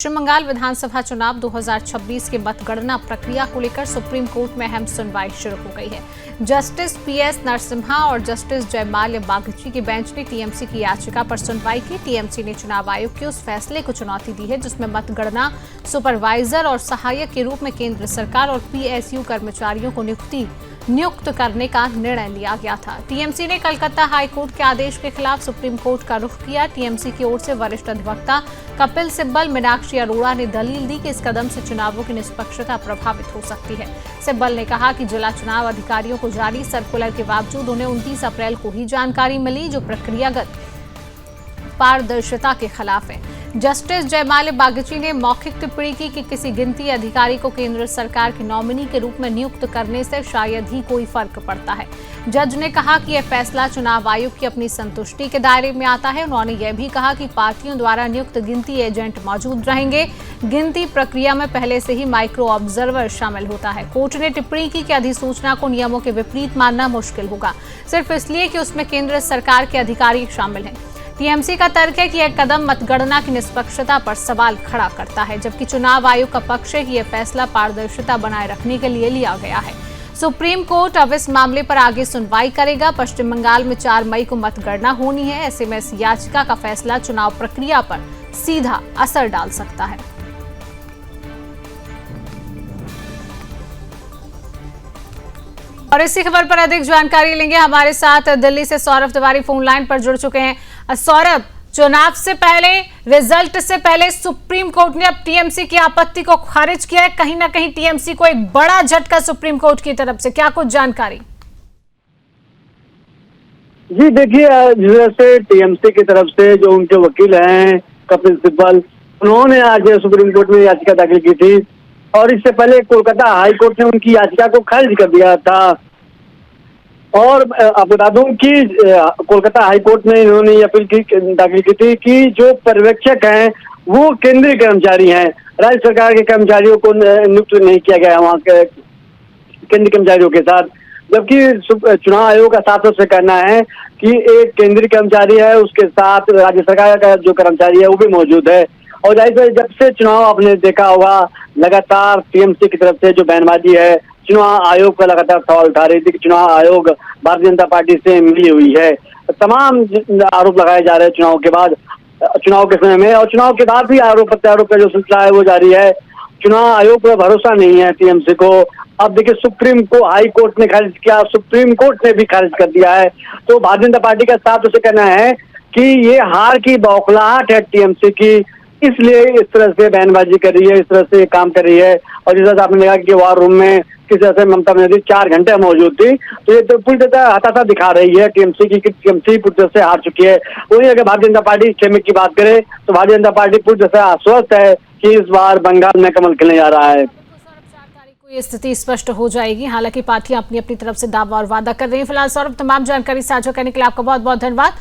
पश्चिम बंगाल विधानसभा चुनाव 2026 की मतगणना प्रक्रिया को लेकर सुप्रीम कोर्ट में अहम सुनवाई शुरू हो गई है। जस्टिस पीएस नरसिम्हा और जस्टिस जयमाल्य बागची की बेंच ने टीएमसी की याचिका पर सुनवाई की। टीएमसी ने चुनाव आयोग के उस फैसले को चुनौती दी है जिसमें मतगणना सुपरवाइजर और सहायक के रूप में केंद्र सरकार और पीएसयू कर्मचारियों को नियुक्त करने का निर्णय लिया गया था। टीएमसी ने कलकत्ता हाईकोर्ट के आदेश के खिलाफ सुप्रीम कोर्ट का रुख किया। टीएमसी की ओर से वरिष्ठ अधिवक्ता कपिल सिब्बल, मीनाक्षी अरोड़ा ने दलील दी कि इस कदम से चुनावों की निष्पक्षता प्रभावित हो सकती है। सिब्बल ने कहा कि जिला चुनाव अधिकारियों को जारी सर्कुलर के बावजूद उन्हें 29 अप्रैल को ही जानकारी मिली, जो प्रक्रियागत पारदर्शिता के खिलाफ है। जस्टिस जयमाल्य बागची ने मौखिक टिप्पणी की कि किसी गिनती अधिकारी को केंद्र सरकार के नॉमिनी के रूप में नियुक्त करने से शायद ही कोई फर्क पड़ता है। जज ने कहा कि यह फैसला चुनाव आयोग की अपनी संतुष्टि के दायरे में आता है। उन्होंने यह भी कहा कि पार्टियों द्वारा नियुक्त गिनती एजेंट मौजूद रहेंगे। गिनती प्रक्रिया में पहले से ही माइक्रो ऑब्जर्वर शामिल होता है। कोर्ट ने टिप्पणी की कि अधिसूचना को नियमों के विपरीत मानना मुश्किल होगा, सिर्फ इसलिए कि उसमें केंद्र सरकार के अधिकारी शामिल हैं। टीएमसी का तर्क है कि यह कदम मतगणना की निष्पक्षता पर सवाल खड़ा करता है, जबकि चुनाव आयोग का पक्ष है कि यह फैसला पारदर्शिता बनाए रखने के लिए लिया गया है। सुप्रीम कोर्ट अब इस मामले पर आगे सुनवाई करेगा। पश्चिम बंगाल में 4 मई को मतगणना होनी है। ऐसे में इस याचिका का फैसला चुनाव प्रक्रिया पर सीधा असर डाल सकता है। और इसी खबर पर अधिक जानकारी लेंगे। हमारे साथ दिल्ली से सौरभ तिवारी फोन लाइन पर जुड़ चुके हैं। सौरभ, चुनाव से पहले, रिजल्ट से पहले सुप्रीम कोर्ट ने अब टीएमसी की आपत्ति को खारिज किया है। कहीं ना कहीं टीएमसी को एक बड़ा झटका सुप्रीम कोर्ट की तरफ से, क्या कुछ जानकारी? जी देखिए, जैसे टीएमसी की तरफ से जो उनके वकील हैं कपिल सिब्बल, उन्होंने आज सुप्रीम कोर्ट में याचिका दाखिल की थी और इससे पहले कोलकाता हाई कोर्ट ने उनकी याचिका को खारिज कर दिया था। और आप बता दूं कि कोलकाता हाई कोर्ट में इन्होंने ये अपील दाखिल की थी कि जो पर्यवेक्षक हैं वो केंद्रीय कर्मचारी हैं, राज्य सरकार के कर्मचारियों को नियुक्त नहीं किया गया वहाँ के केंद्रीय कर्मचारियों के साथ। जबकि चुनाव आयोग का साफ तौर से कहना है कि एक केंद्रीय कर्मचारी है, उसके साथ राज्य सरकार का जो कर्मचारी है वो भी मौजूद है। और जाहिर जब से चुनाव आपने देखा होगा, लगातार टीएमसी की तरफ से जो बयानबाजी है, चुनाव आयोग का लगातार सवाल उठा रही थी कि चुनाव आयोग भारतीय जनता पार्टी से मिली हुई है। तमाम आरोप लगाए जा रहे हैं चुनाव के बाद, चुनाव के समय में, और चुनाव के बाद भी आरोप प्रत्यारोप का जो सिलसिला है वो जारी है। चुनाव आयोग पर भरोसा नहीं है टीएमसी को। अब देखिए, सुप्रीम को हाई कोर्ट ने खारिज किया, सुप्रीम कोर्ट ने भी खारिज कर दिया है। तो भारतीय जनता पार्टी का साफ तौर से कहना है कि ये हार की बौखलाहट है टीएमसी की, इसलिए इस तरह से बयानबाजी कर रही है, इस तरह से काम कर रही है। और जिस तरह आपने देखा कि वार रूम में किस तरह से ममता बनर्जी 4 घंटे मौजूद थी, तो ये तो पूरी तरह हताशा दिखा रही है टीएमसी की कि टीएमसी पूरी तरह से हार चुकी है। वहीं अगर भारतीय जनता पार्टी क्षेत्र की बात करे तो भारतीय जनता पार्टी पूरी तरह से आश्वस्त है कि इस बार बंगाल में कमल खिलने जा रहा है। 4 तारीख को ये स्थिति स्पष्ट हो जाएगी। हालांकि पार्टियां अपनी अपनी तरफ से दावा और वादा कर रही हैं। फिलहाल सौरभ, तमाम जानकारी साझा करने के लिए आपका बहुत बहुत धन्यवाद।